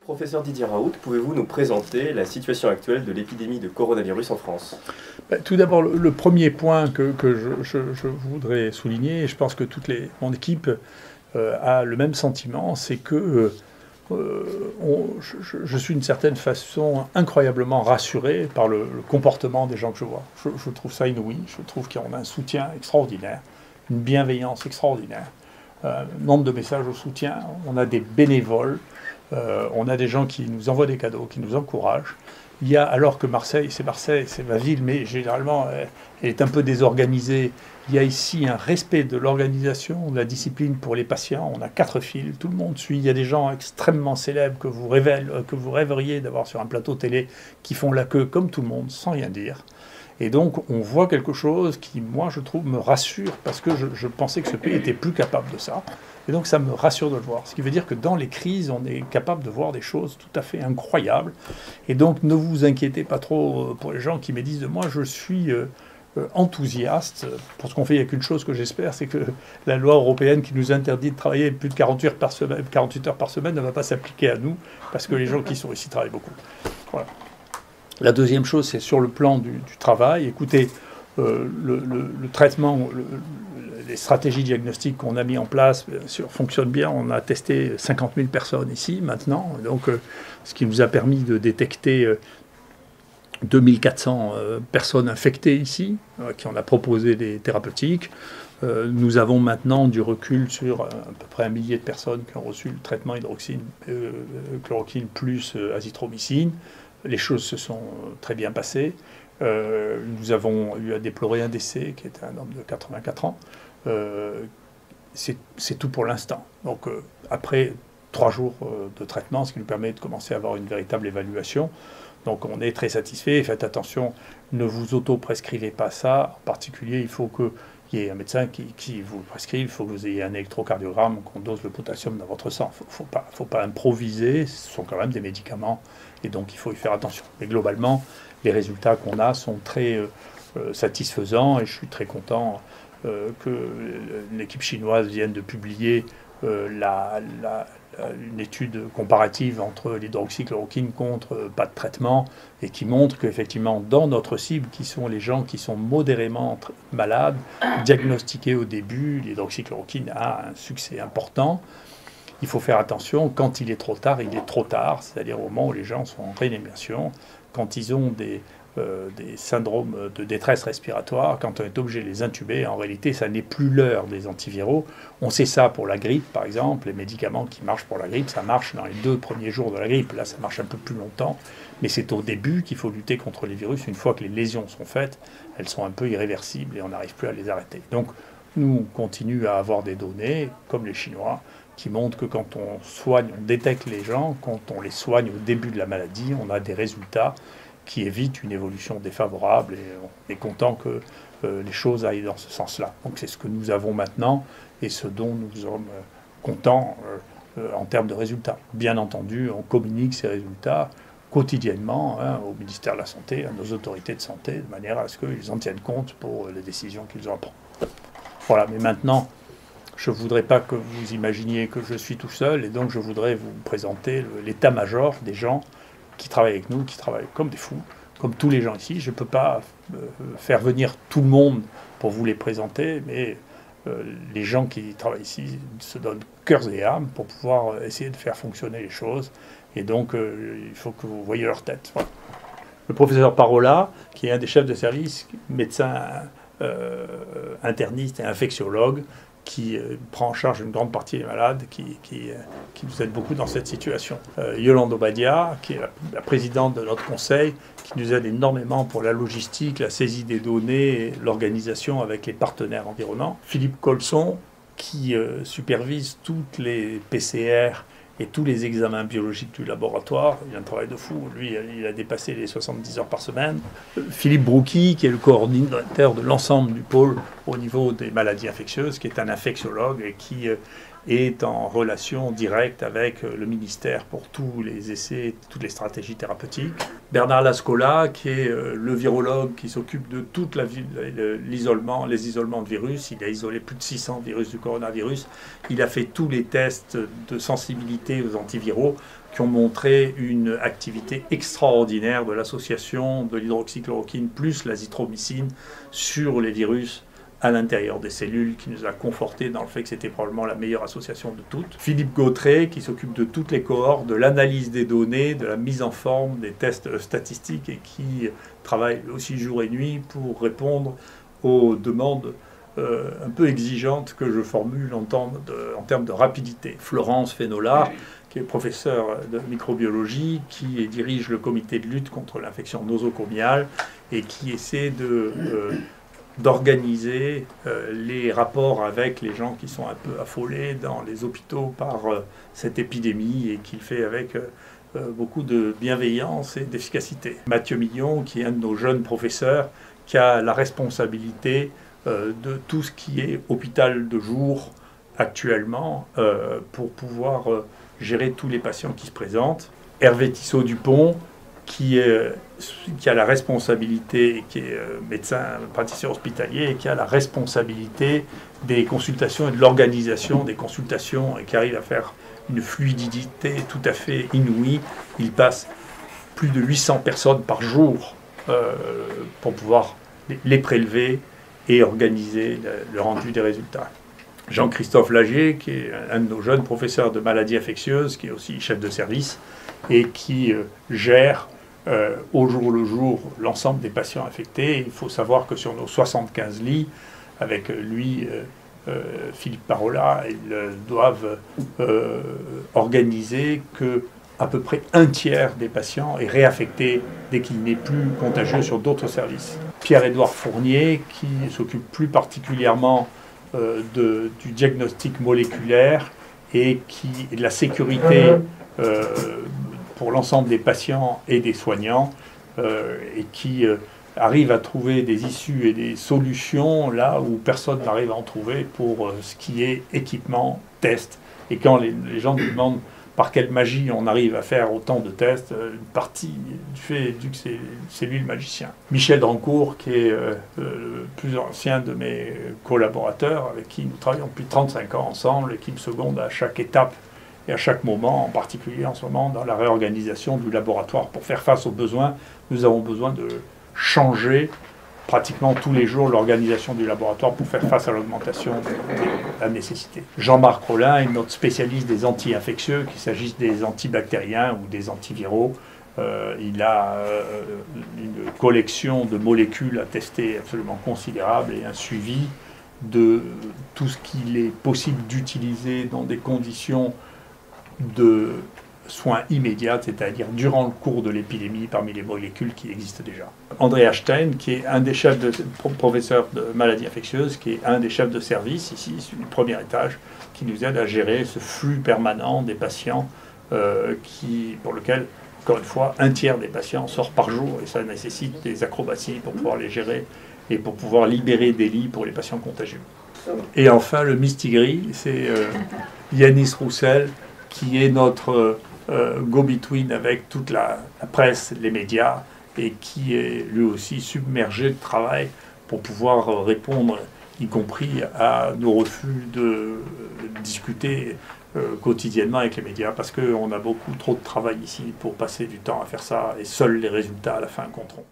Professeur Didier Raoult, pouvez-vous nous présenter la situation actuelle de l'épidémie de coronavirus en France? Tout d'abord, le premier point que je voudrais souligner, et je pense que mon équipe a le même sentiment, c'est que je suis d'une certaine façon incroyablement rassuré par le comportement des gens que je vois. Je trouve ça inouï, je trouve qu'on a un soutien extraordinaire, une bienveillance extraordinaire, nombre de messages au soutien, on a des bénévoles, on a des gens qui nous envoient des cadeaux, qui nous encouragent. Il y a, alors que Marseille, c'est ma ville, mais généralement, elle est un peu désorganisée. Il y a ici un respect de l'organisation, de la discipline pour les patients. On a 4 fils, tout le monde suit. Il y a des gens extrêmement célèbres que vous rêveriez d'avoir sur un plateau télé qui font la queue comme tout le monde, sans rien dire. Et donc, on voit quelque chose qui, moi, je trouve, me rassure, parce que je pensais que ce pays était plus capable de ça. Et donc, ça me rassure de le voir. Ce qui veut dire que dans les crises, on est capable de voir des choses tout à fait incroyables. Et donc, ne vous inquiétez pas trop pour les gens qui me disent de moi, je suis enthousiaste. Pour ce qu'on fait, il n'y a qu'une chose que j'espère, c'est que la loi européenne qui nous interdit de travailler plus de 48 heures par semaine ne va pas s'appliquer à nous, parce que les gens qui sont ici travaillent beaucoup. Voilà. La deuxième chose, c'est sur le plan du travail. Écoutez, le traitement, les stratégies diagnostiques qu'on a mis en place fonctionnent bien. On a testé 50 000 personnes ici maintenant, donc, ce qui nous a permis de détecter 2400 personnes infectées ici, qui on a proposé des thérapeutiques. Nous avons maintenant du recul sur à peu près 1 millier de personnes qui ont reçu le traitement hydroxychloroquine plus azithromycine. Les choses se sont très bien passées. Nous avons eu à déplorer un décès qui était un homme de 84 ans. C'est tout pour l'instant. Donc après 3 jours de traitement, ce qui nous permet de commencer à avoir une véritable évaluation. Donc on est très satisfait. Faites attention, ne vous auto-prescrivez pas ça. En particulier, il faut qu'il y ait un médecin qui vous prescrive, il faut que vous ayez un électrocardiogramme, qu'on dose le potassium dans votre sang. Il ne faut pas improviser, ce sont quand même des médicaments, et donc il faut y faire attention. Mais globalement, les résultats qu'on a sont très satisfaisants, et je suis très content que l'équipe chinoise vienne de publier une étude comparative entre l'hydroxychloroquine contre pas de traitement, et qui montre qu'effectivement, dans notre cible, qui sont les gens qui sont modérément malades, diagnostiqués au début, l'hydroxychloroquine a un succès important. Il faut faire attention, quand il est trop tard, il est trop tard, c'est-à-dire au moment où les gens sont en réanimation, quand ils ont des syndromes de détresse respiratoire, quand on est obligé de les intuber, en réalité, ça n'est plus l'heure des antiviraux. On sait ça pour la grippe, par exemple. Les médicaments qui marchent pour la grippe, ça marche dans les 2 premiers jours de la grippe. Là, ça marche un peu plus longtemps. Mais c'est au début qu'il faut lutter contre les virus. Une fois que les lésions sont faites, elles sont un peu irréversibles et on n'arrive plus à les arrêter. Donc, nous, on continue à avoir des données, comme les Chinois, qui montrent que quand on soigne, on détecte les gens, quand on les soigne au début de la maladie, on a des résultats qui évite une évolution défavorable, et on est content que les choses aillent dans ce sens-là. Donc c'est ce que nous avons maintenant et ce dont nous sommes contents en termes de résultats. Bien entendu, on communique ces résultats quotidiennement au ministère de la Santé, à nos autorités de santé, de manière à ce qu'ils en tiennent compte pour les décisions qu'ils ont à prendre. Voilà, mais maintenant, je ne voudrais pas que vous imaginiez que je suis tout seul, et donc je voudrais vous présenter l'état-major des gens qui travaillent avec nous, qui travaillent comme des fous, comme tous les gens ici. Je ne peux pas faire venir tout le monde pour vous les présenter, mais les gens qui travaillent ici se donnent cœurs et âmes pour pouvoir essayer de faire fonctionner les choses. Et donc, il faut que vous voyiez leur tête. Voilà. Le professeur Parola, qui est un des chefs de service, médecin interniste et infectiologue, qui prend en charge une grande partie des malades, qui nous aide beaucoup dans cette situation. Yolande Obadia, qui est la présidente de notre conseil, qui nous aide énormément pour la logistique, la saisie des données, l'organisation avec les partenaires environnants. Philippe Colson, qui supervise toutes les PCR et tous les examens biologiques du laboratoire. Il a un travail de fou. Lui, il a dépassé les 70 heures par semaine. Philippe Brouki, qui est le coordinateur de l'ensemble du pôle au niveau des maladies infectieuses, qui est un infectiologue et qui est en relation directe avec le ministère pour tous les essais, toutes les stratégies thérapeutiques. Bernard Lascola, qui est le virologue qui s'occupe de tout l'isolement, les isolements de virus. Il a isolé plus de 600 virus du coronavirus. Il a fait tous les tests de sensibilité aux antiviraux qui ont montré une activité extraordinaire de l'association de l'hydroxychloroquine plus l'azithromycine sur les virus à l'intérieur des cellules, qui nous a conforté dans le fait que c'était probablement la meilleure association de toutes. Philippe Gautret, qui s'occupe de toutes les cohortes, de l'analyse des données, de la mise en forme des tests statistiques et qui travaille aussi jour et nuit pour répondre aux demandes un peu exigeantes que je formule en termes de rapidité. Florence Fénola, qui est professeur de microbiologie, qui dirige le comité de lutte contre l'infection nosocomiale et qui essaie d'organiser les rapports avec les gens qui sont un peu affolés dans les hôpitaux par cette épidémie et qu'il fait avec beaucoup de bienveillance et d'efficacité. Mathieu Millon, qui est un de nos jeunes professeurs, qui a la responsabilité de tout ce qui est hôpital de jour actuellement pour pouvoir gérer tous les patients qui se présentent. Hervé Tissot-Dupont, qui a la responsabilité, qui est médecin praticien hospitalier et qui a la responsabilité des consultations et de l'organisation des consultations et qui arrive à faire une fluidité tout à fait inouïe. Il passe plus de 800 personnes par jour pour pouvoir les prélever et organiser le rendu des résultats. Jean-Christophe Lagier, qui est un de nos jeunes professeurs de maladies infectieuses, qui est aussi chef de service et qui gère au jour le jour l'ensemble des patients infectés. Il faut savoir que sur nos 75 lits, avec lui, Philippe Parola, ils doivent organiser que à peu près un tiers des patients est réaffecté dès qu'il n'est plus contagieux sur d'autres services. Pierre-Édouard Fournier, qui s'occupe plus particulièrement du diagnostic moléculaire et de la sécurité pour l'ensemble des patients et des soignants et qui arrive à trouver des issues et des solutions là où personne n'arrive à en trouver pour ce qui est équipement, test. Et quand les gens nous demandent par quelle magie on arrive à faire autant de tests, une partie du fait que c'est lui le magicien. Michel Drancourt, qui est le plus ancien de mes collaborateurs, avec qui nous travaillons depuis 35 ans ensemble et qui me seconde à chaque étape et à chaque moment, en particulier en ce moment dans la réorganisation du laboratoire pour faire face aux besoins. Nous avons besoin de changer pratiquement tous les jours l'organisation du laboratoire pour faire face à l'augmentation de la nécessité. Jean-Marc Rollin est notre spécialiste des anti-infectieux, qu'il s'agisse des antibactériens ou des antiviraux. Il a une collection de molécules à tester absolument considérable et un suivi de tout ce qu'il est possible d'utiliser dans des conditions de soins immédiats, c'est-à-dire durant le cours de l'épidémie parmi les molécules qui existent déjà. André Stein, qui est un des chefs professeurs de maladies infectieuses, qui est un des chefs de service ici sur le premier étage, qui nous aide à gérer ce flux permanent des patients pour lequel, encore une fois, un tiers des patients sort par jour et ça nécessite des acrobaties pour pouvoir les gérer et pour pouvoir libérer des lits pour les patients contagieux. Et enfin, le mistigris, c'est Yanis Roussel, qui est notre go-between avec toute la presse, les médias, et qui est lui aussi submergé de travail pour pouvoir répondre, y compris à nos refus de discuter quotidiennement avec les médias, parce qu'on a beaucoup trop de travail ici pour passer du temps à faire ça, et seuls les résultats à la fin compteront.